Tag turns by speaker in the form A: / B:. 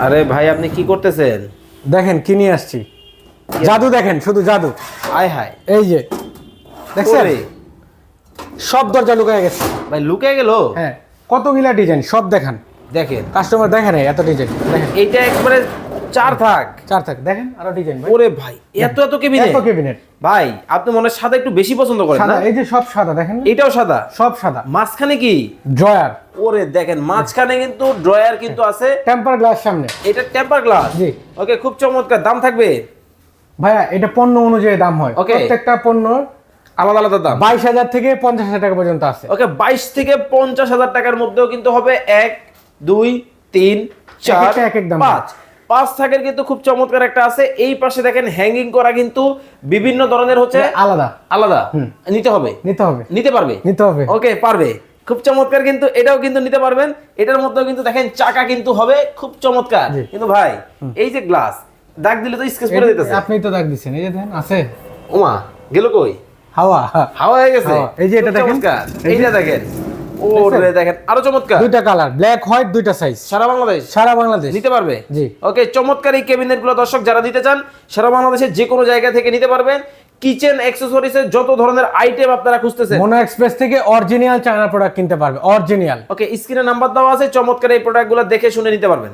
A: আরে ভাই আপনি কি করতেছেন?
B: দেখেন কি নিয়ে আসছি, জাদু দেখেন, শুধু জাদু।
A: আয় হায়,
B: এই যে দেখছেন,
A: ওরে,
B: সব দরজা লুকায় গেছে।
A: ভাই লুকিয়ে গেল।
B: হ্যাঁ, কতগুলা ডিজাইন সব দেখান।
A: দেখেন
B: কাস্টমার দেখেন এত ডিজাইন, দেখেন
A: এইটা একবারে 4 থাক।
B: চার থাক, দেখেন আরো ডিজাইন ভাই।
A: ওরে ভাই এত এত কেবিনেট।
B: এত কেবিনেট
A: ভাই আপনি মনে হয় সাদা একটু বেশি পছন্দ করেন
B: সাদা,
A: না?
B: এই যে সব সাদা দেখেন,
A: এটাও সাদা,
B: সব সাদা।
A: মাঝখানে কি
B: ড্রয়ার,
A: ওরে দেখেন মাঝখানে কিন্তু ড্রয়ার কিন্তু আছে।
B: টেম্পার গ্লাস সামনে।
A: এটা টেম্পার গ্লাস।
B: জি।
A: ওকে, খুব চমৎকার। দাম থাকবে
B: ভাইয়া এটা পণ্য অনুযায়ী দাম হয়,
A: Okay.
B: প্রত্যেকটা পণ্য
A: আলাদা আলাদা দাম।
B: 22,000 থেকে 50,000 টাকা পর্যন্ত আছে।
A: ওকে, 22 থেকে 50,000 টাকার মধ্যেও কিন্তু হবে 1 2 3 4
B: একটা এক এক দাম।
A: 5 থাকের কিন্তু খুব চমৎকার একটা আছে। এই পাশে দেখেন হ্যাঙ্গিং করা কিন্তু বিভিন্ন ধরনের হচ্ছে
B: আলাদা
A: আলাদা নিতে হবে,
B: নিতে হবে,
A: নিতে পারবে,
B: নিতে হবে।
A: ওকে পারবে। খুব চমৎকার, কিন্তু এটাও কিন্তু নিতে পারবেন। এটার মধ্যেও কিন্তু দেখেন চাকা কিন্তু হবে খুব চমৎকার।
B: জি।
A: কিন্তু ভাই এই যে গ্লাস দাগ দিলে তো স্কেচ করে দিতেছে।
B: আপনি তো দাগ দিচ্ছেন, এই যে দেখেন আছে
A: ওমা গেল কই,
B: হাওয়া।
A: হাওয়া হয়ে গেছে।
B: হাওয়া। এই যে এটা
A: খুব
B: দেখেন,
A: চমৎকার।
B: এই যে-
A: এইটা দেখেন, ওরে দেখেন আরো চমৎকার।
B: দুইটা কালার, ব্ল্যাক হোয়াইট, দুইটা সাইজ,
A: সারা বাংলাদেশ
B: সারা বাংলাদেশ
A: নিতে পারবে।
B: জি।
A: ওকে, চমৎকার এই ক্যাবিনেট গুলো দর্শক যারা নিতে চান সারা বাংলাদেশের যে কোনো জায়গা থেকে নিতে পারবেন। কিচেন অ্যাক্সেসরিজ এর যত ধরনের আইটেম আপনারা খুঁজতেছেন,
B: মোনো এক্সপ্রেস থেকে অরিজিনাল চায়না প্রোডাক্ট কিনতে পারবে, অরিজিনাল।
A: ওকে স্ক্রিনে নাম্বার দেওয়া আছে। চমৎকার এই প্রোডাক্টগুলো দেখে শুনে নিতে পারবেন।